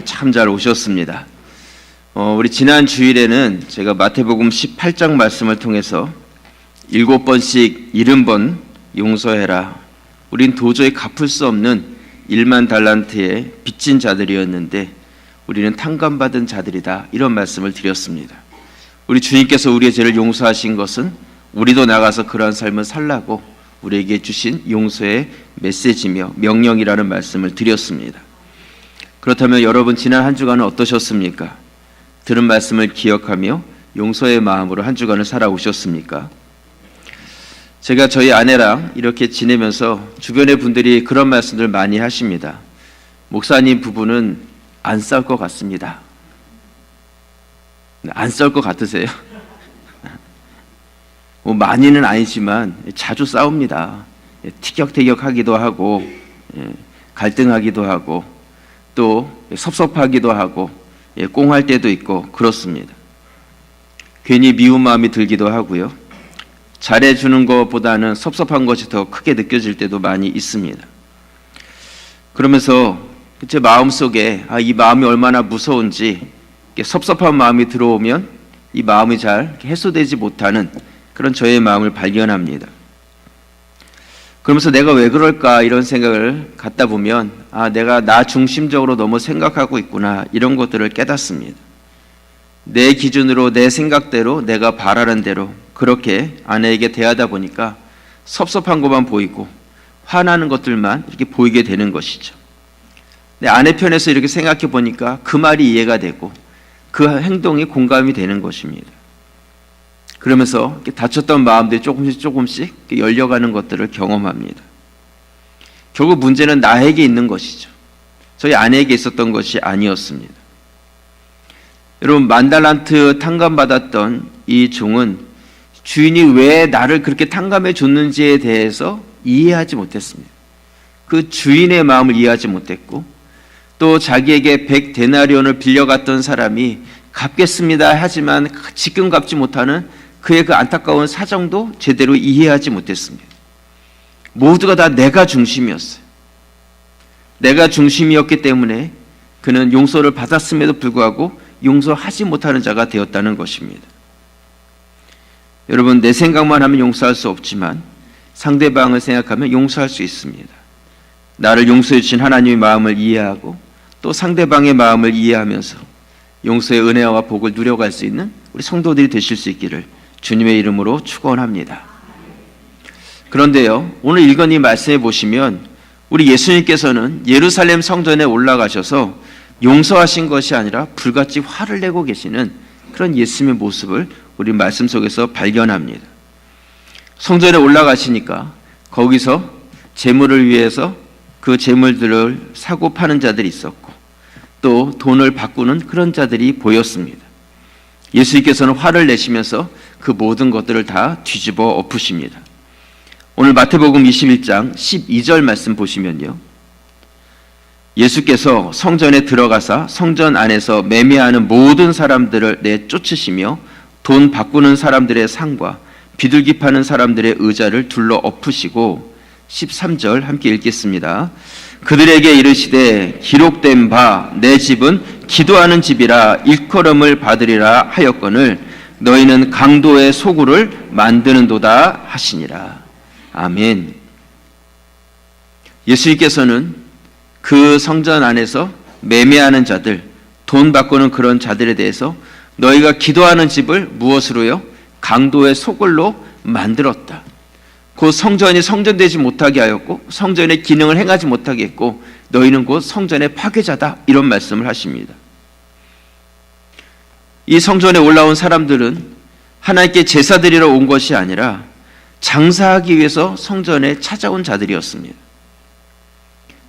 참 잘 오셨습니다. 우리 지난 주일에는 제가 마태복음 18장 말씀을 통해서 7번씩 70번 용서해라. 우린 도저히 갚을 수 없는 1만 달란트의 빚진 자들이었는데 우리는 탕감받은 자들이다. 이런 말씀을 드렸습니다. 우리 주님께서 우리의 죄를 용서하신 것은 우리도 나가서 그러한 삶을 살라고 우리에게 주신 용서의 메시지며 명령이라는 말씀을 드렸습니다. 그렇다면 여러분 지난 한 주간은 어떠셨습니까? 들은 말씀을 기억하며 용서의 마음으로 한 주간을 살아오셨습니까? 제가 저희 아내랑 이렇게 지내면서 주변의 분들이 그런 말씀들 많이 하십니다. 목사님 부부는 안 싸울 것 같습니다. 안 싸울 것 같으세요? 많이는 아니지만 자주 싸웁니다. 티격태격하기도 하고 갈등하기도 하고 또 섭섭하기도 하고 꽁할 때도 있고 그렇습니다. 괜히 미운 마음이 들기도 하고요. 잘해주는 것보다는 섭섭한 것이 더 크게 느껴질 때도 많이 있습니다. 그러면서 제 마음속에 이 마음이 얼마나 무서운지 섭섭한 마음이 들어오면 이 마음이 잘 해소되지 못하는 그런 저의 마음을 발견합니다. 그러면서 내가 왜 그럴까 이런 생각을 갖다 보면 내가 나 중심적으로 너무 생각하고 있구나 이런 것들을 깨닫습니다. 내 기준으로 내 생각대로 내가 바라는 대로 그렇게 아내에게 대하다 보니까 섭섭한 것만 보이고 화나는 것들만 이렇게 보이게 되는 것이죠. 내 아내 편에서 이렇게 생각해 보니까 그 말이 이해가 되고 그 행동이 공감이 되는 것입니다. 그러면서 다쳤던 마음들이 조금씩 열려가는 것들을 경험합니다. 결국 문제는 나에게 있는 것이죠. 저희 아내에게 있었던 것이 아니었습니다. 여러분 10,000달란트 탕감받았던 이 종은 주인이 왜 나를 그렇게 탕감해 줬는지에 대해서 이해하지 못했습니다. 그 주인의 마음을 이해하지 못했고 또 자기에게 100데나리온을 빌려갔던 사람이 갚겠습니다 하지만 지금 갚지 못하는 그의 그 안타까운 사정도 제대로 이해하지 못했습니다. 모두가 다 내가 중심이었어요. 내가 중심이었기 때문에 그는 용서를 받았음에도 불구하고 용서하지 못하는 자가 되었다는 것입니다. 여러분 내 생각만 하면 용서할 수 없지만 상대방을 생각하면 용서할 수 있습니다. 나를 용서해 주신 하나님의 마음을 이해하고 또 상대방의 마음을 이해하면서 용서의 은혜와 복을 누려갈 수 있는 우리 성도들이 되실 수 있기를 주님의 이름으로 축원합니다. 그런데요, 오늘 읽은 이 말씀에 보시면 우리 예수님께서는 예루살렘 성전에 올라가셔서 용서하신 것이 아니라 불같이 화를 내고 계시는 그런 예수님의 모습을 우리 말씀 속에서 발견합니다. 성전에 올라가시니까 거기서 재물을 위해서 그 재물들을 사고 파는 자들이 있었고 또 돈을 바꾸는 그런 자들이 보였습니다. 예수님께서는 화를 내시면서 그 모든 것들을 다 뒤집어 엎으십니다. 오늘 마태복음 21장 12절 말씀 보시면요. 예수께서 성전에 들어가사 성전 안에서 매매하는 모든 사람들을 내쫓으시며 돈 바꾸는 사람들의 상과 비둘기 파는 사람들의 의자를 둘러 엎으시고 13절 함께 읽겠습니다. 그들에게 이르시되 기록된 바 내 집은 기도하는 집이라 일컬음을 받으리라 하였거늘 너희는 강도의 소굴을 만드는도다 하시니라. 아멘. 예수님께서는 그 성전 안에서 매매하는 자들, 돈 바꾸는 그런 자들에 대해서 너희가 기도하는 집을 무엇으로요? 강도의 소굴로 만들었다. 곧 성전이 성전되지 못하게 하였고 성전의 기능을 행하지 못하게 했고 너희는 곧 성전의 파괴자다. 이런 말씀을 하십니다. 이 성전에 올라온 사람들은 하나님께 제사 드리러 온 것이 아니라 장사하기 위해서 성전에 찾아온 자들이었습니다.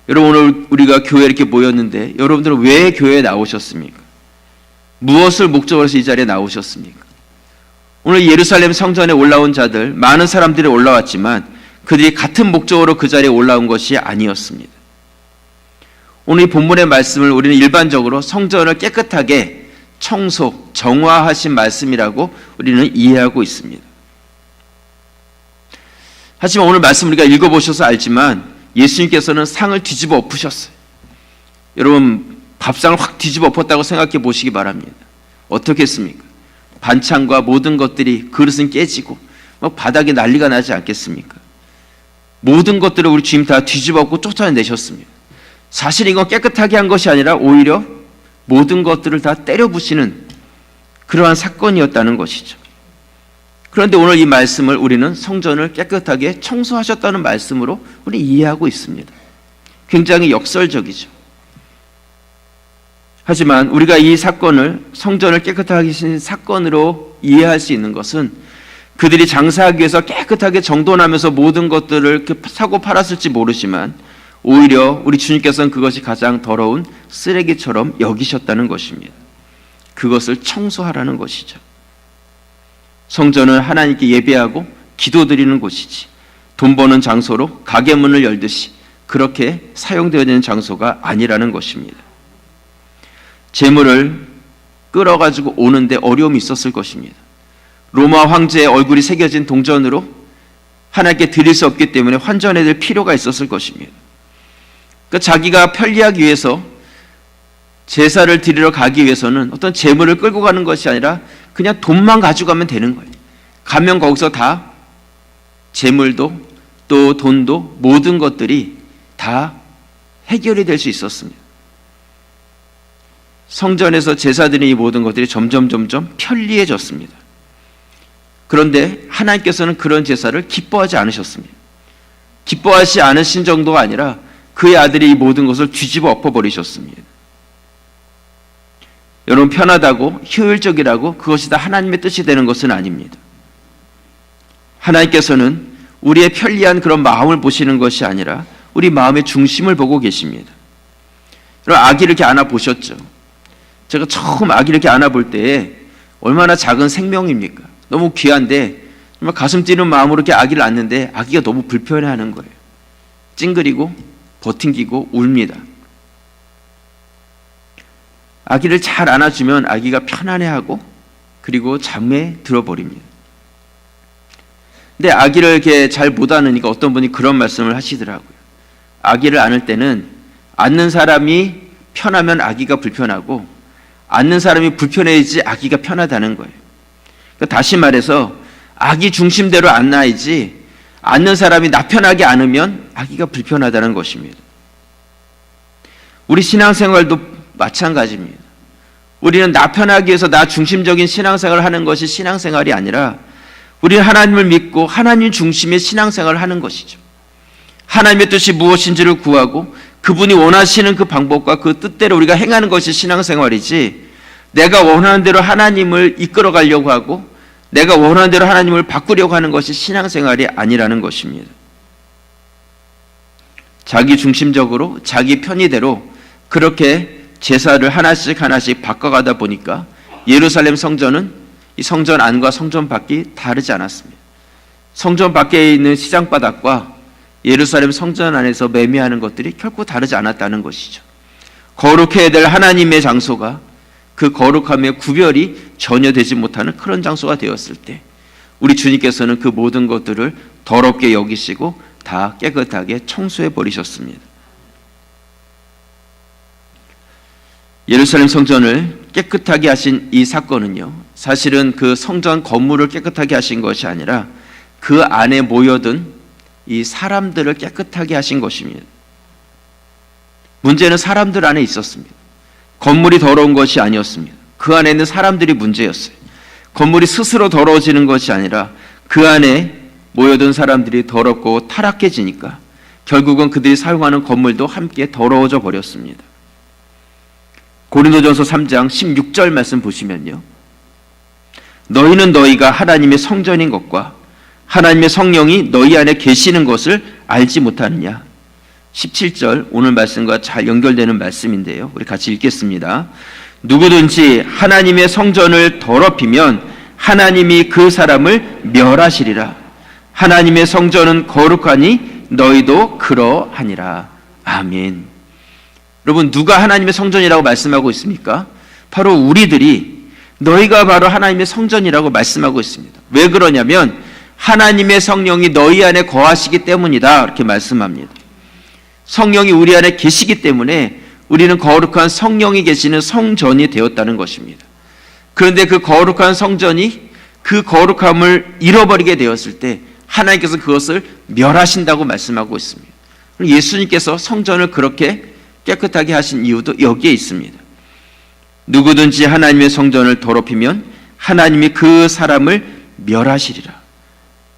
여러분 오늘 우리가 교회에 이렇게 모였는데 여러분들은 왜 교회에 나오셨습니까? 무엇을 목적으로 해서 이 자리에 나오셨습니까? 오늘 예루살렘 성전에 올라온 자들 많은 사람들이 올라왔지만 그들이 같은 목적으로 그 자리에 올라온 것이 아니었습니다. 오늘 이 본문의 말씀을 우리는 일반적으로 성전을 깨끗하게 청소, 정화하신 말씀이라고 우리는 이해하고 있습니다. 하지만 오늘 말씀 우리가 읽어보셔서 알지만 예수님께서는 상을 뒤집어 엎으셨어요. 여러분 밥상을 확 뒤집어 엎었다고 생각해 보시기 바랍니다. 어떻겠습니까? 반찬과 모든 것들이, 그릇은 깨지고 막 바닥에 난리가 나지 않겠습니까? 모든 것들을 우리 주님 다 뒤집어 엎고 쫓아내셨습니다. 사실 이건 깨끗하게 한 것이 아니라 오히려 모든 것들을 다 때려 부시는 그러한 사건이었다는 것이죠. 그런데 오늘 이 말씀을 우리는 성전을 깨끗하게 청소하셨다는 말씀으로 우리 이해하고 있습니다. 굉장히 역설적이죠. 하지만 우리가 이 사건을, 성전을 깨끗하게 하신 사건으로 이해할 수 있는 것은 그들이 장사하기 위해서 깨끗하게 정돈하면서 모든 것들을 사고 팔았을지 모르지만 오히려 우리 주님께서는 그것이 가장 더러운 쓰레기처럼 여기셨다는 것입니다. 그것을 청소하라는 것이죠. 성전은 하나님께 예배하고 기도드리는 곳이지, 돈 버는 장소로 가게 문을 열듯이 그렇게 사용되어야 되는 장소가 아니라는 것입니다. 재물을 끌어가지고 오는데 어려움이 있었을 것입니다. 로마 황제의 얼굴이 새겨진 동전으로 하나님께 드릴 수 없기 때문에 환전해야 될 필요가 있었을 것입니다. 그러니까 자기가 편리하기 위해서 제사를 드리러 가기 위해서는 어떤 재물을 끌고 가는 것이 아니라 그냥 돈만 가져가면 되는 거예요. 가면 거기서 다 재물도 또 돈도 모든 것들이 다 해결이 될 수 있었습니다. 성전에서 제사 드리는 이 모든 것들이 점점 편리해졌습니다. 그런데 하나님께서는 그런 제사를 기뻐하지 않으셨습니다. 기뻐하지 않으신 정도가 아니라 그의 아들이 이 모든 것을 뒤집어 엎어버리셨습니다. 여러분, 편하다고 효율적이라고 그것이 다 하나님의 뜻이 되는 것은 아닙니다. 하나님께서는 우리의 편리한 그런 마음을 보시는 것이 아니라 우리 마음의 중심을 보고 계십니다. 여러분, 아기를 이렇게 안아보셨죠? 제가 처음 아기를 이렇게 안아볼 때에 얼마나 작은 생명입니까? 너무 귀한데 정말 가슴 뛰는 마음으로 이렇게 아기를 안는데 아기가 너무 불편해하는 거예요. 찡그리고 버팅기고 웁니다. 아기를 잘 안아주면 아기가 편안해하고 그리고 잠에 들어버립니다. 근데 아기를 이렇게 잘 못 안으니까 어떤 분이 그런 말씀을 하시더라고요. 아기를 안을 때는 안는 사람이 편하면 아기가 불편하고 안는 사람이 불편해야지 아기가 편하다는 거예요. 그러니까 다시 말해서 아기 중심대로 안아야지 안는 사람이 나 편하게 안으면 아기가 불편하다는 것입니다. 우리 신앙생활도 마찬가지입니다. 우리는 나 편하기 위해서 나 중심적인 신앙생활을 하는 것이 신앙생활이 아니라 우리는 하나님을 믿고 하나님 중심의 신앙생활을 하는 것이죠. 하나님의 뜻이 무엇인지를 구하고 그분이 원하시는 그 방법과 그 뜻대로 우리가 행하는 것이 신앙생활이지, 내가 원하는 대로 하나님을 이끌어 가려고 하고 내가 원하는 대로 하나님을 바꾸려고 하는 것이 신앙생활이 아니라는 것입니다. 자기 중심적으로 자기 편의대로 그렇게 제사를 하나씩 바꿔가다 보니까 예루살렘 성전은 이 성전 안과 성전 밖이 다르지 않았습니다. 성전 밖에 있는 시장바닥과 예루살렘 성전 안에서 매매하는 것들이 결코 다르지 않았다는 것이죠. 거룩해야 될 하나님의 장소가 그 거룩함의 구별이 전혀 되지 못하는 그런 장소가 되었을 때 우리 주님께서는 그 모든 것들을 더럽게 여기시고 다 깨끗하게 청소해 버리셨습니다. 예루살렘 성전을 깨끗하게 하신 이 사건은요, 사실은 그 성전 건물을 깨끗하게 하신 것이 아니라 그 안에 모여든 이 사람들을 깨끗하게 하신 것입니다. 문제는 사람들 안에 있었습니다. 건물이 더러운 것이 아니었습니다. 그 안에 있는 사람들이 문제였어요. 건물이 스스로 더러워지는 것이 아니라 그 안에 모여든 사람들이 더럽고 타락해지니까 결국은 그들이 사용하는 건물도 함께 더러워져 버렸습니다. 고린도전서 3장 16절 말씀 보시면요, 너희는 너희가 하나님의 성전인 것과 하나님의 성령이 너희 안에 계시는 것을 알지 못하느냐. 17절 오늘 말씀과 잘 연결되는 말씀인데요, 우리 같이 읽겠습니다. 누구든지 하나님의 성전을 더럽히면 하나님이 그 사람을 멸하시리라. 하나님의 성전은 거룩하니 너희도 그러하니라. 아멘. 여러분, 누가 하나님의 성전이라고 말씀하고 있습니까? 바로 우리들이, 너희가 바로 하나님의 성전이라고 말씀하고 있습니다. 왜 그러냐면 하나님의 성령이 너희 안에 거하시기 때문이다, 이렇게 말씀합니다. 성령이 우리 안에 계시기 때문에 우리는 거룩한 성령이 계시는 성전이 되었다는 것입니다. 그런데 그 거룩한 성전이 그 거룩함을 잃어버리게 되었을 때 하나님께서 그것을 멸하신다고 말씀하고 있습니다. 예수님께서 성전을 그렇게 깨끗하게 하신 이유도 여기에 있습니다. 누구든지 하나님의 성전을 더럽히면 하나님이 그 사람을 멸하시리라.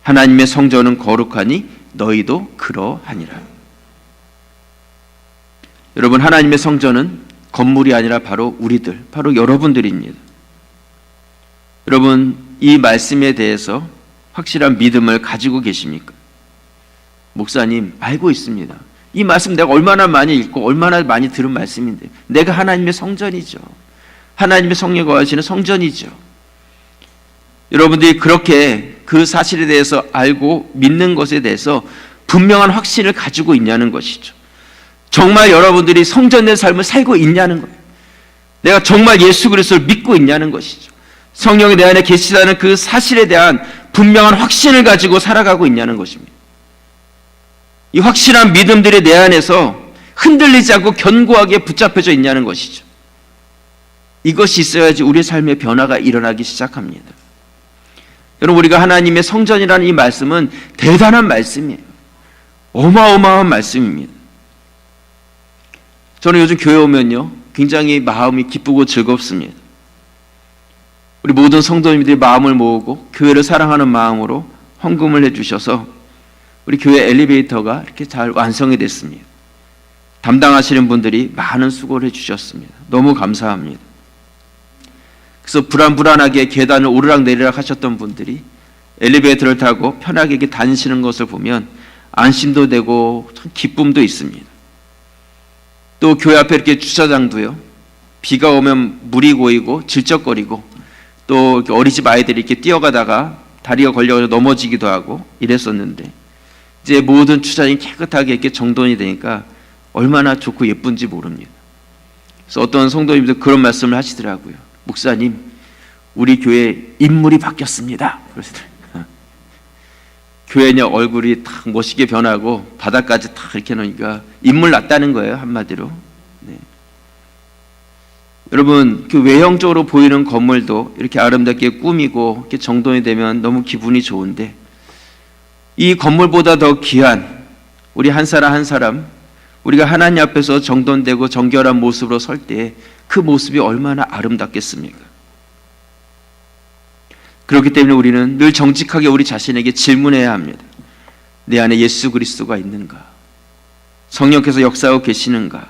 하나님의 성전은 거룩하니 너희도 그러하니라. 여러분, 하나님의 성전은 건물이 아니라 바로 우리들, 바로 여러분들입니다. 여러분, 이 말씀에 대해서 확실한 믿음을 가지고 계십니까? 목사님, 알고 있습니다. 이 말씀 내가 얼마나 많이 읽고 얼마나 많이 들은 말씀인데, 내가 하나님의 성전이죠. 하나님의 성령이 거하시는 성전이죠. 여러분들이 그렇게 그 사실에 대해서 알고 믿는 것에 대해서 분명한 확신을 가지고 있냐는 것이죠. 정말 여러분들이 성전된 삶을 살고 있냐는 거예요. 내가 정말 예수 그리스도를 믿고 있냐는 것이죠. 성령이 내 안에 계시다는 그 사실에 대한 분명한 확신을 가지고 살아가고 있냐는 것입니다. 이 확실한 믿음들이 내 안에서 흔들리지 않고 견고하게 붙잡혀져 있냐는 것이죠. 이것이 있어야지 우리 삶의 변화가 일어나기 시작합니다. 여러분, 우리가 하나님의 성전이라는 이 말씀은 대단한 말씀이에요. 어마어마한 말씀입니다. 저는 요즘 교회 오면요, 굉장히 마음이 기쁘고 즐겁습니다. 우리 모든 성도님들이 마음을 모으고 교회를 사랑하는 마음으로 헌금을 해주셔서 우리 교회 엘리베이터가 이렇게 잘 완성이 됐습니다. 담당하시는 분들이 많은 수고를 해주셨습니다. 너무 감사합니다. 그래서 불안불안하게 계단을 오르락내리락 하셨던 분들이 엘리베이터를 타고 편하게 이렇게 다니시는 것을 보면 안심도 되고 참 기쁨도 있습니다. 또 교회 앞에 이렇게 주차장도요, 비가 오면 물이 고이고 질적거리고 또 어린이집 아이들이 이렇게 뛰어가다가 다리가 걸려서 넘어지기도 하고 이랬었는데, 이제 모든 주차장이 깨끗하게 이렇게 정돈이 되니까 얼마나 좋고 예쁜지 모릅니다. 그래서 어떤 성도님들 그런 말씀을 하시더라고요. 목사님, 우리 교회 인물이 바뀌었습니다. 그러시더라고요. 교회냐 얼굴이 탁 멋있게 변하고 바닥까지 탁 이렇게 놓으니까 인물 났다는 거예요, 한마디로. 네. 여러분, 그 외형적으로 보이는 건물도 이렇게 아름답게 꾸미고 이렇게 정돈이 되면 너무 기분이 좋은데, 이 건물보다 더 귀한 우리 한 사람 한 사람, 우리가 하나님 앞에서 정돈되고 정결한 모습으로 설 때 그 모습이 얼마나 아름답겠습니까? 그렇기 때문에 우리는 늘 정직하게 우리 자신에게 질문해야 합니다. 내 안에 예수 그리스도가 있는가? 성령께서 역사하고 계시는가?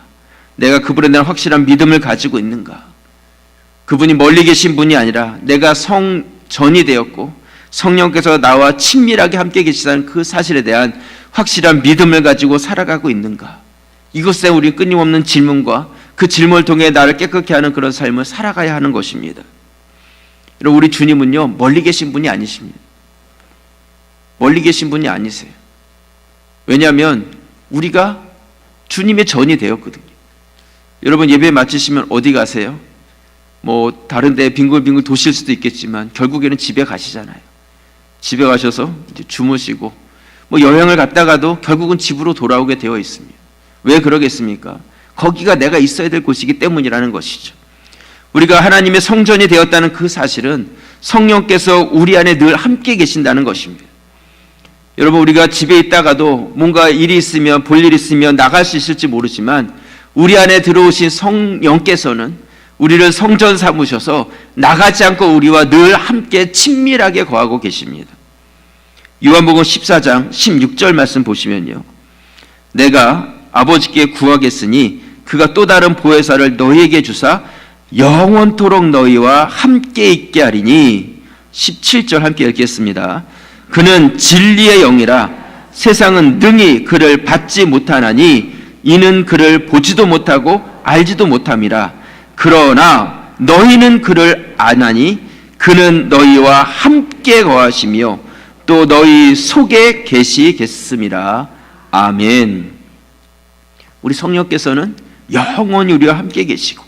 내가 그분에 대한 확실한 믿음을 가지고 있는가? 그분이 멀리 계신 분이 아니라 내가 성전이 되었고 성령께서 나와 친밀하게 함께 계시다는 그 사실에 대한 확실한 믿음을 가지고 살아가고 있는가? 이것에 우리 끊임없는 질문과 그 질문을 통해 나를 깨끗게 하는 그런 삶을 살아가야 하는 것입니다. 여러분, 우리 주님은요, 멀리 계신 분이 아니십니다. 멀리 계신 분이 아니세요. 왜냐하면 우리가 주님의 전이 되었거든요. 여러분, 예배 마치시면 어디 가세요? 뭐 다른 데 빙글빙글 도실 수도 있겠지만 결국에는 집에 가시잖아요. 집에 가셔서 이제 주무시고, 뭐 여행을 갔다가도 결국은 집으로 돌아오게 되어 있습니다. 왜 그러겠습니까? 거기가 내가 있어야 될 곳이기 때문이라는 것이죠. 우리가 하나님의 성전이 되었다는 그 사실은 성령께서 우리 안에 늘 함께 계신다는 것입니다. 여러분, 우리가 집에 있다가도 뭔가 일이 있으면, 볼 일이 있으면 나갈 수 있을지 모르지만 우리 안에 들어오신 성령께서는 우리를 성전 삼으셔서 나가지 않고 우리와 늘 함께 친밀하게 거하고 계십니다. 요한복음 14장 16절 말씀 보시면요, 내가 아버지께 구하겠으니 그가 또 다른 보혜사를 너희에게 주사 영원토록 너희와 함께 있게 하리니. 17절 함께 읽겠습니다. 그는 진리의 영이라 세상은 능히 그를 받지 못하나니 이는 그를 보지도 못하고 알지도 못함이라. 그러나 너희는 그를 아나니 그는 너희와 함께 거하시며 또 너희 속에 계시겠습니다. 아멘. 우리 성령께서는 영원히 우리와 함께 계시고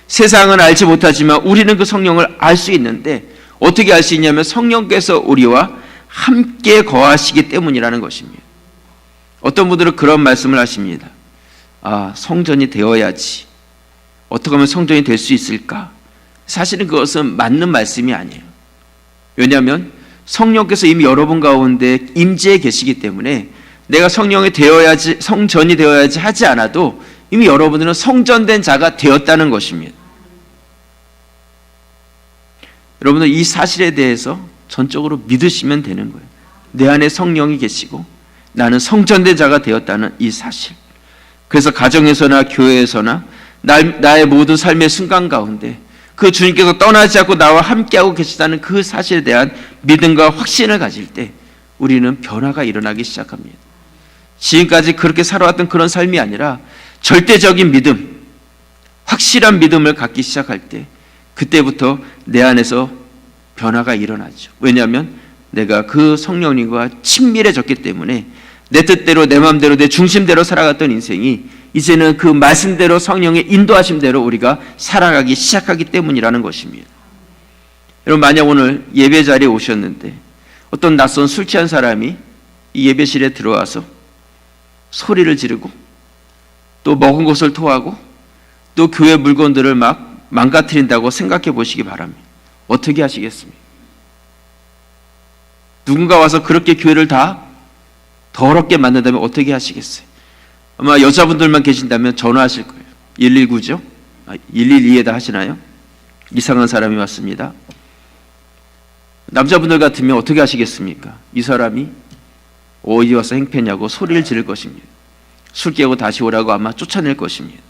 세상은 알지 못하지만 우리는 그 성령을 알 수 있는데, 어떻게 알 수 있냐면 성령께서 우리와 함께 거하시기 때문이라는 것입니다. 어떤 분들은 그런 말씀을 하십니다. 아, 성전이 되어야지 어떻게 하면 성전이 될 수 있을까? 사실은 그것은 맞는 말씀이 아니에요. 왜냐하면 성령께서 이미 여러분 가운데 임재해 계시기 때문에 내가 성령이 되어야지, 성전이 되어야지 하지 않아도 이미 여러분들은 성전된 자가 되었다는 것입니다. 여러분은 이 사실에 대해서 전적으로 믿으시면 되는 거예요. 내 안에 성령이 계시고 나는 성전된 자가 되었다는 이 사실. 그래서 가정에서나 교회에서나 나의 모든 삶의 순간 가운데 그 주님께서 떠나지 않고 나와 함께하고 계시다는 그 사실에 대한 믿음과 확신을 가질 때 우리는 변화가 일어나기 시작합니다. 지금까지 그렇게 살아왔던 그런 삶이 아니라 절대적인 믿음, 확실한 믿음을 갖기 시작할 때 그때부터 내 안에서 변화가 일어나죠. 왜냐하면 내가 그 성령님과 친밀해졌기 때문에 내 뜻대로 내 마음대로 내 중심대로 살아갔던 인생이 이제는 그 말씀대로 성령의 인도하심대로 우리가 살아가기 시작하기 때문이라는 것입니다. 여러분, 만약 오늘 예배 자리에 오셨는데 어떤 낯선 술 취한 사람이 이 예배실에 들어와서 소리를 지르고 또 먹은 것을 토하고 또 교회 물건들을 막 망가뜨린다고 생각해 보시기 바랍니다. 어떻게 하시겠습니까? 누군가 와서 그렇게 교회를 다 더럽게 만든다면 어떻게 하시겠어요? 아마 여자분들만 계신다면 전화하실 거예요. 119죠? 112에다 하시나요? 이상한 사람이 왔습니다. 남자분들 같으면 어떻게 하시겠습니까? 이 사람이 어디 와서 행패냐고 소리를 지를 것입니다. 술 깨고 다시 오라고 아마 쫓아낼 것입니다.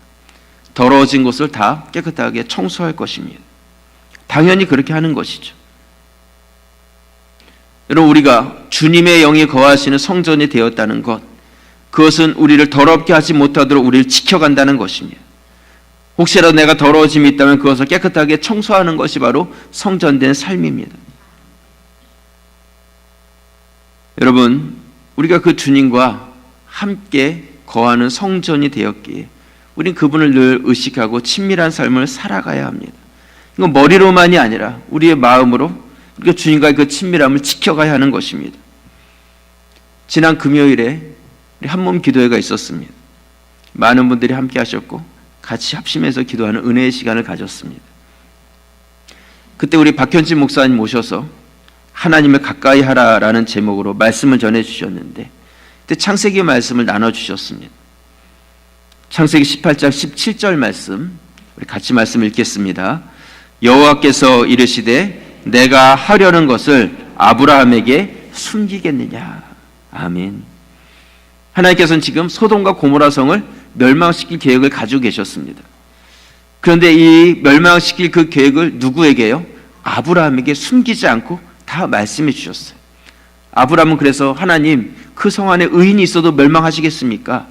더러워진 곳을 다 깨끗하게 청소할 것입니다. 당연히 그렇게 하는 것이죠. 여러분, 우리가 주님의 영이 거하시는 성전이 되었다는 것, 그것은 우리를 더럽게 하지 못하도록 우리를 지켜간다는 것입니다. 혹시라도 내가 더러워짐이 있다면 그것을 깨끗하게 청소하는 것이 바로 성전된 삶입니다. 여러분, 우리가 그 주님과 함께 거하는 성전이 되었기에 우린 그분을 늘 의식하고 친밀한 삶을 살아가야 합니다. 이건 머리로만이 아니라 우리의 마음으로 우리가 주님과의 그 친밀함을 지켜가야 하는 것입니다. 지난 금요일에 한몸 기도회가 있었습니다. 많은 분들이 함께 하셨고 같이 합심해서 기도하는 은혜의 시간을 가졌습니다. 그때 우리 박현진 목사님 모셔서 하나님을 가까이 하라라는 제목으로 말씀을 전해주셨는데 그때 창세기 말씀을 나눠주셨습니다. 창세기 18장 17절 말씀, 우리 같이 말씀 읽겠습니다. 여호와께서 이르시되 내가 하려는 것을 아브라함에게 숨기겠느냐. 아멘. 하나님께서는 지금 소돔과 고모라 성을 멸망시킬 계획을 가지고 계셨습니다. 그런데 이 멸망시킬 그 계획을 누구에게요? 아브라함에게 숨기지 않고 다 말씀해 주셨어요. 아브라함은 그래서 하나님, 그 성 안에 의인이 있어도 멸망하시겠습니까?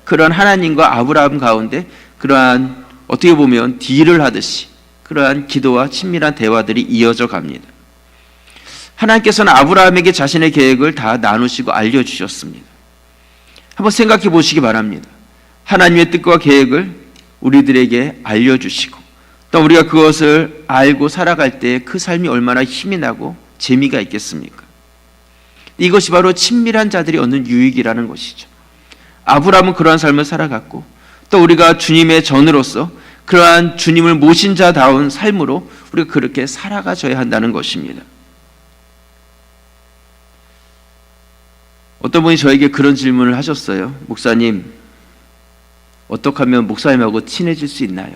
그러한 하나님과 아브라함 가운데 그러한 어떻게 보면 딜을 하듯이 그러한 기도와 친밀한 대화들이 이어져 갑니다. 하나님께서는 아브라함에게 자신의 계획을 다 나누시고 알려주셨습니다. 한번 생각해 보시기 바랍니다. 하나님의 뜻과 계획을 우리들에게 알려주시고 또 우리가 그것을 알고 살아갈 때 그 삶이 얼마나 힘이 나고 재미가 있겠습니까? 이것이 바로 친밀한 자들이 얻는 유익이라는 것이죠. 아브라함은 그러한 삶을 살아갔고 또 우리가 주님의 전으로서 그러한 주님을 모신 자다운 삶으로 우리가 그렇게 살아가줘야 한다는 것입니다. 어떤 분이 저에게 그런 질문을 하셨어요. 목사님, 어떻게 하면 목사님하고 친해질 수 있나요?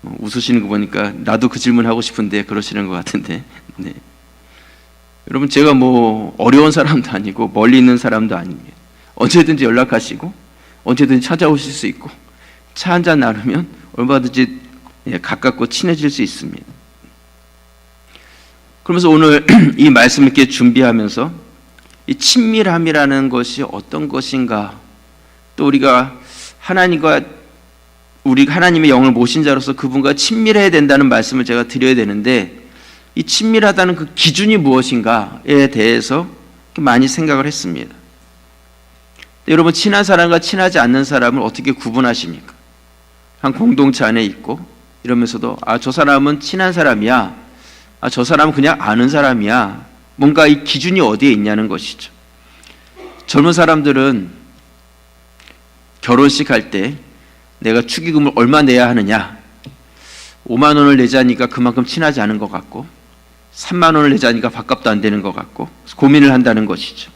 웃으시는 거 보니까 나도 그 질문 하고 싶은데 그러시는 것 같은데. 네. 여러분, 제가 뭐 어려운 사람도 아니고 멀리 있는 사람도 아닙니다. 언제든지 연락하시고 언제든지 찾아오실 수 있고 차 한잔 나누면 얼마든지 가깝고 친해질 수 있습니다. 그러면서 오늘 이 말씀을 이렇게 준비하면서 이 친밀함이라는 것이 어떤 것인가, 또 우리가 하나님의 영을 모신 자로서 그분과 친밀해야 된다는 말씀을 제가 드려야 되는데 이 친밀하다는 그 기준이 무엇인가에 대해서 많이 생각을 했습니다. 여러분, 친한 사람과 친하지 않는 사람을 어떻게 구분하십니까? 한 공동체 안에 있고 이러면서도 저 사람은 친한 사람이야, 저 사람은 그냥 아는 사람이야, 뭔가 이 기준이 어디에 있냐는 것이죠. 젊은 사람들은 결혼식 할 때 내가 축의금을 얼마 내야 하느냐? 5만 원을 내자니까 그만큼 친하지 않은 것 같고 3만 원을 내자니까 밥값도 안 되는 것 같고 고민을 한다는 것이죠.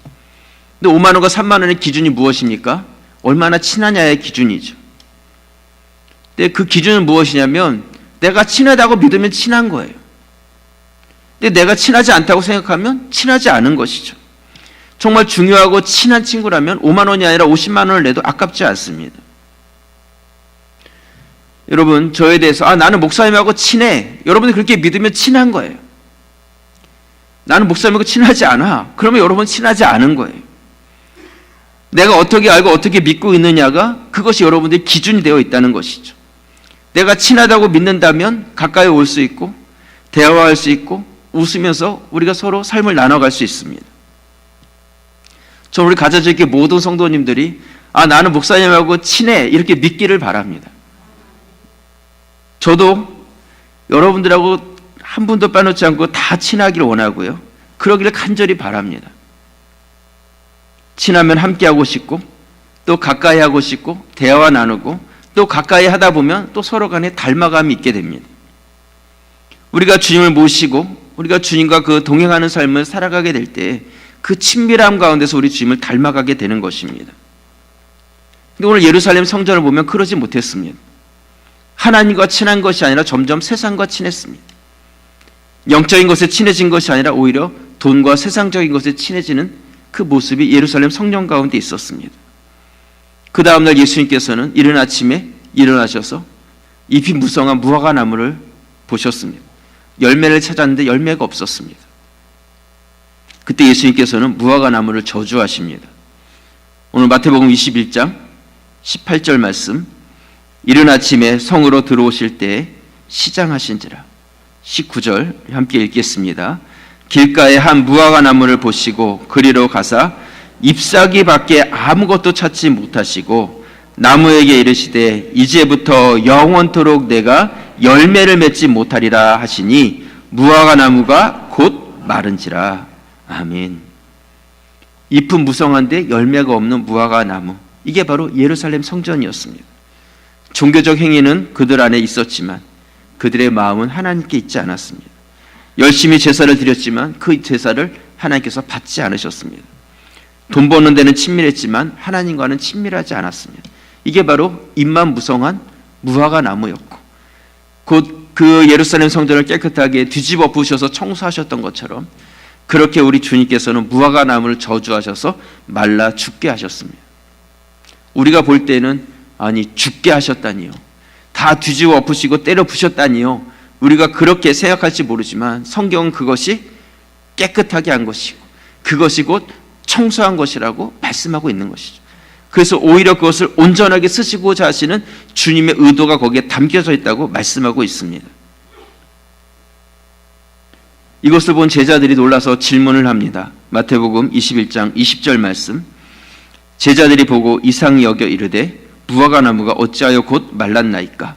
근데 5만 원과 3만 원의 기준이 무엇입니까? 얼마나 친하냐의 기준이죠. 근데 그 기준은 무엇이냐면 내가 친하다고 믿으면 친한 거예요. 근데 내가 친하지 않다고 생각하면 친하지 않은 것이죠. 정말 중요하고 친한 친구라면 5만 원이 아니라 50만 원을 내도 아깝지 않습니다. 여러분, 저에 대해서 나는 목사님하고 친해. 여러분이 그렇게 믿으면 친한 거예요. 나는 목사님하고 친하지 않아. 그러면 여러분 친하지 않은 거예요. 내가 어떻게 알고 어떻게 믿고 있느냐가 그것이 여러분들의 기준이 되어 있다는 것이죠. 내가 친하다고 믿는다면 가까이 올 수 있고 대화할 수 있고 웃으면서 우리가 서로 삶을 나눠갈 수 있습니다. 저 우리 가자지교 모든 성도님들이 나는 목사님하고 친해 이렇게 믿기를 바랍니다. 저도 여러분들하고 한 분도 빼놓지 않고 다 친하기를 원하고요. 그러기를 간절히 바랍니다. 친하면 함께하고 싶고 또 가까이 하고 싶고 대화 나누고 또 가까이 하다 보면 또 서로 간에 닮아감이 있게 됩니다. 우리가 주님을 모시고 우리가 주님과 그 동행하는 삶을 살아가게 될 때 그 친밀함 가운데서 우리 주님을 닮아가게 되는 것입니다. 근데 오늘 예루살렘 성전을 보면 그러지 못했습니다. 하나님과 친한 것이 아니라 점점 세상과 친했습니다. 영적인 것에 친해진 것이 아니라 오히려 돈과 세상적인 것에 친해지는 그 모습이 예루살렘 성전 가운데 있었습니다. 그 다음날 예수님께서는 이른 아침에 일어나셔서 잎이 무성한 무화과 나무를 보셨습니다. 열매를 찾았는데 열매가 없었습니다. 그때 예수님께서는 무화과 나무를 저주하십니다. 오늘 마태복음 21장 18절 말씀, 이른 아침에 성으로 들어오실 때 시장하신지라. 19절 함께 읽겠습니다. 길가에 한 무화과 나무를 보시고 그리로 가사 잎사귀밖에 아무것도 찾지 못하시고 나무에게 이르시되 이제부터 영원토록 내가 열매를 맺지 못하리라 하시니 무화과 나무가 곧 마른지라. 아멘. 잎은 무성한데 열매가 없는 무화과 나무, 이게 바로 예루살렘 성전이었습니다. 종교적 행위는 그들 안에 있었지만 그들의 마음은 하나님께 있지 않았습니다. 열심히 제사를 드렸지만 그 제사를 하나님께서 받지 않으셨습니다. 돈 버는 데는 친밀했지만 하나님과는 친밀하지 않았습니다. 이게 바로 잎만 무성한 무화과 나무였고 곧 그 예루살렘 성전을 깨끗하게 뒤집어 부으셔서 청소하셨던 것처럼 그렇게 우리 주님께서는 무화과 나무를 저주하셔서 말라 죽게 하셨습니다. 우리가 볼 때는 아니 죽게 하셨다니요, 다 뒤집어 엎으시고 때려 부셨다니요, 우리가 그렇게 생각할지 모르지만 성경은 그것이 깨끗하게 한 것이고 그것이 곧 청소한 것이라고 말씀하고 있는 것이죠. 그래서 오히려 그것을 온전하게 쓰시고자 하시는 주님의 의도가 거기에 담겨져 있다고 말씀하고 있습니다. 이것을 본 제자들이 놀라서 질문을 합니다. 마태복음 21장 20절 말씀, 제자들이 보고 이상히 여겨 이르되 무화과 나무가 어찌하여 곧 말랐나이까?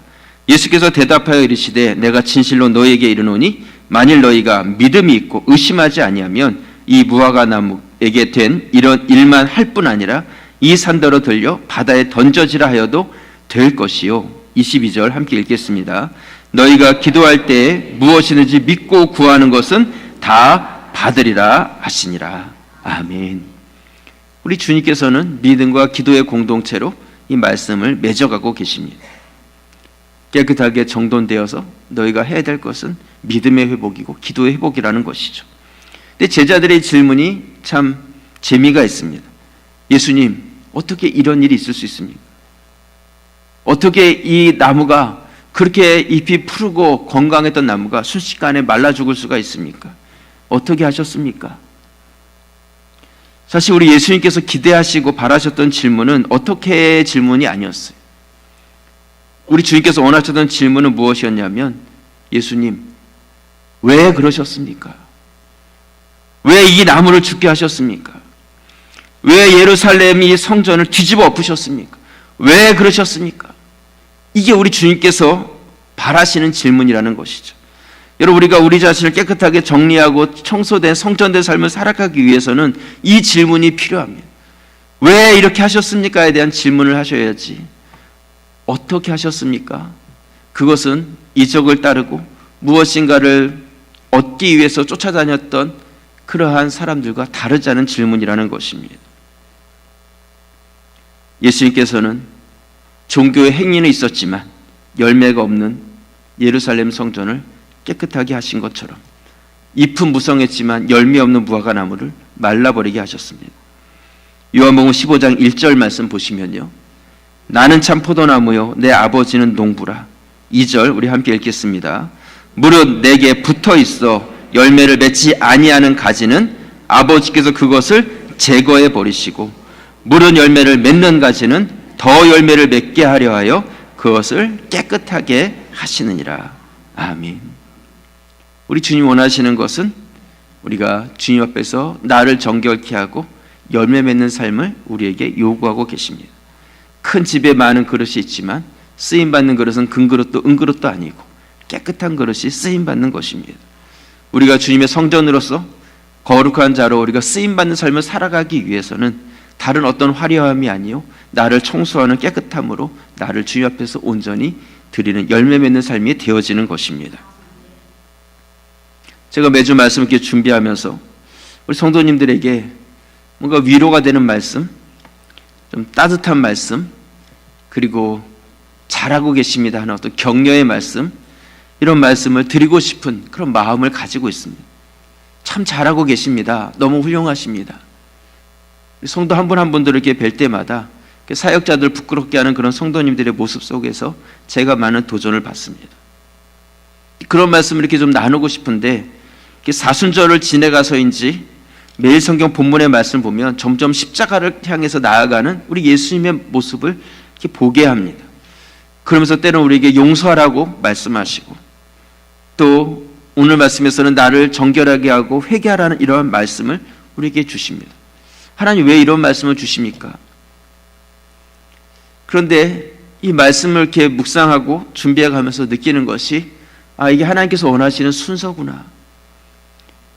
예수께서 대답하여 이르시되 내가 진실로 너희에게 이르노니 만일 너희가 믿음이 있고 의심하지 아니하면 이 무화과 나무에게 된 이런 일만 할 뿐 아니라 이 산더러 들려 바다에 던져지라 하여도 될 것이요. 22절 함께 읽겠습니다. 너희가 기도할 때 무엇이든지 믿고 구하는 것은 다 받으리라 하시니라. 아멘. 우리 주님께서는 믿음과 기도의 공동체로 이 말씀을 맺어가고 계십니다. 깨끗하게 정돈되어서 너희가 해야 될 것은 믿음의 회복이고 기도의 회복이라는 것이죠. 근데 제자들의 질문이 참 재미가 있습니다. 예수님, 어떻게 이런 일이 있을 수 있습니까? 어떻게 이 나무가 그렇게 잎이 푸르고 건강했던 나무가 순식간에 말라 죽을 수가 있습니까? 어떻게 하셨습니까? 사실 우리 예수님께서 기대하시고 바라셨던 질문은 어떻게의 질문이 아니었어요. 우리 주님께서 원하셨던 질문은 무엇이었냐면, 예수님, 왜 그러셨습니까? 왜 이 나무를 죽게 하셨습니까? 왜 예루살렘이 성전을 뒤집어 엎으셨습니까? 왜 그러셨습니까? 이게 우리 주님께서 바라시는 질문이라는 것이죠. 여러분, 우리가 우리 자신을 깨끗하게 정리하고 청소된 성전된 삶을 살아가기 위해서는 이 질문이 필요합니다. 왜 이렇게 하셨습니까에 대한 질문을 하셔야지, 어떻게 하셨습니까? 그것은 이적을 따르고 무엇인가를 얻기 위해서 쫓아다녔던 그러한 사람들과 다르지 않은 질문이라는 것입니다. 예수님께서는 종교의 행위는 있었지만 열매가 없는 예루살렘 성전을 깨끗하게 하신 것처럼 잎은 무성했지만 열매 없는 무화과 나무를 말라버리게 하셨습니다. 요한복음 15장 1절 말씀 보시면요, 나는 참 포도나무요 내 아버지는 농부라. 2절 우리 함께 읽겠습니다. 무릇 내게 붙어 있어 열매를 맺지 아니하는 가지는 아버지께서 그것을 제거해 버리시고 무릇 열매를 맺는 가지는 더 열매를 맺게 하려 하여 그것을 깨끗하게 하시느니라. 아멘. 우리 주님 원하시는 것은 우리가 주님 앞에서 나를 정결케 하고 열매 맺는 삶을 우리에게 요구하고 계십니다. 큰 집에 많은 그릇이 있지만 쓰임받는 그릇은 금그릇도 은그릇도 아니고 깨끗한 그릇이 쓰임받는 것입니다. 우리가 주님의 성전으로서 거룩한 자로 우리가 쓰임받는 삶을 살아가기 위해서는 다른 어떤 화려함이 아니요 나를 청소하는 깨끗함으로 나를 주님 앞에서 온전히 드리는 열매 맺는 삶이 되어지는 것입니다. 제가 매주 말씀 이렇게 준비하면서 우리 성도님들에게 뭔가 위로가 되는 말씀, 좀 따뜻한 말씀, 그리고 잘하고 계십니다 하는 어떤 격려의 말씀, 이런 말씀을 드리고 싶은 그런 마음을 가지고 있습니다. 참 잘하고 계십니다. 너무 훌륭하십니다. 성도 한 분 한 분들 이렇게 뵐 때마다 사역자들 부끄럽게 하는 그런 성도님들의 모습 속에서 제가 많은 도전을 받습니다. 그런 말씀을 이렇게 좀 나누고 싶은데 사순절을 지내가서인지 매일 성경 본문의 말씀을 보면 점점 십자가를 향해서 나아가는 우리 예수님의 모습을 이렇게 보게 합니다. 그러면서 때로는 우리에게 용서하라고 말씀하시고 또 오늘 말씀에서는 나를 정결하게 하고 회개하라는 이러한 말씀을 우리에게 주십니다. 하나님 왜 이런 말씀을 주십니까? 그런데 이 말씀을 이렇게 묵상하고 준비해가면서 느끼는 것이 이게 하나님께서 원하시는 순서구나.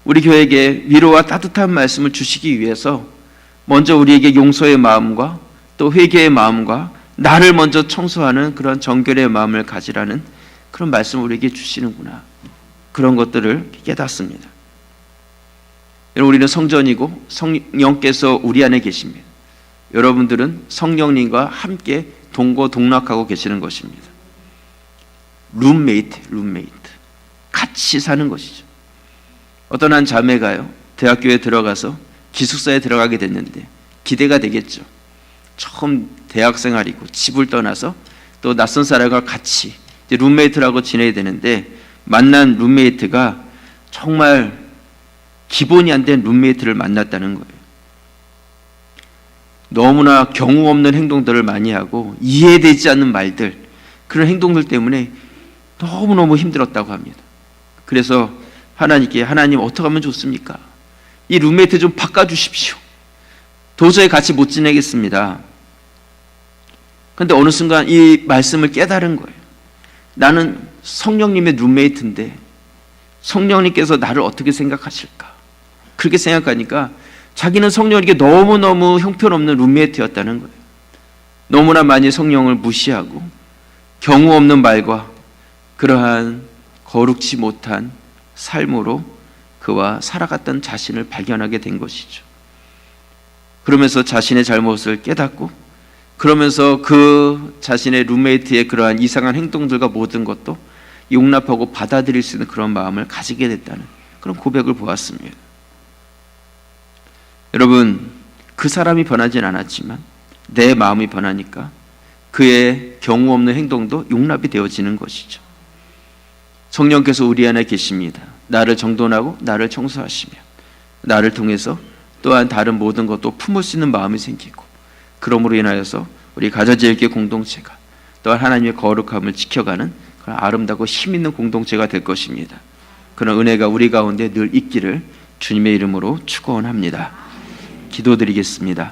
우리 교회에게 위로와 따뜻한 말씀을 주시기 위해서 먼저 우리에게 용서의 마음과 또 회개의 마음과 나를 먼저 청소하는 그런 정결의 마음을 가지라는 그런 말씀을 우리에게 주시는구나. 그런 것들을 깨닫습니다. 우리는 성전이고 성령께서 우리 안에 계십니다. 여러분들은 성령님과 함께 동거동락하고 계시는 것입니다. 룸메이트 같이 사는 것이죠. 어떤 한 자매가요 대학교에 들어가서 기숙사에 들어가게 됐는데 기대가 되겠죠. 처음 대학생활이고 집을 떠나서 또 낯선 사람과 같이 이제 룸메이트라고 지내야 되는데 만난 룸메이트가 정말 기본이 안 된 룸메이트를 만났다는 거예요. 너무나 경우 없는 행동들을 많이 하고 이해되지 않는 말들, 그런 행동들 때문에 너무너무 힘들었다고 합니다. 그래서 하나님께 하나님 어떻게 하면 좋습니까? 이 룸메이트 좀 바꿔주십시오. 도저히 같이 못 지내겠습니다. 그런데 어느 순간 이 말씀을 깨달은 거예요. 나는 성령님의 룸메이트인데 성령님께서 나를 어떻게 생각하실까? 그렇게 생각하니까 자기는 성령에게 너무너무 형편없는 룸메이트였다는 거예요. 너무나 많이 성령을 무시하고 경우 없는 말과 그러한 거룩지 못한 삶으로 그와 살아갔던 자신을 발견하게 된 것이죠. 그러면서 자신의 잘못을 깨닫고 그러면서 그 자신의 룸메이트의 그러한 이상한 행동들과 모든 것도 용납하고 받아들일 수 있는 그런 마음을 가지게 됐다는 그런 고백을 보았습니다. 여러분, 그 사람이 변하진 않았지만 내 마음이 변하니까 그의 경우 없는 행동도 용납이 되어지는 것이죠. 성령께서 우리 안에 계십니다. 나를 정돈하고 나를 청소하시며 나를 통해서 또한 다른 모든 것도 품을 수 있는 마음이 생기고 그러므로 인하여서 우리 가자지엘교 공동체가 또한 하나님의 거룩함을 지켜가는 그런 아름답고 힘있는 공동체가 될 것입니다. 그런 은혜가 우리 가운데 늘 있기를 주님의 이름으로 축원합니다. 기도드리겠습니다.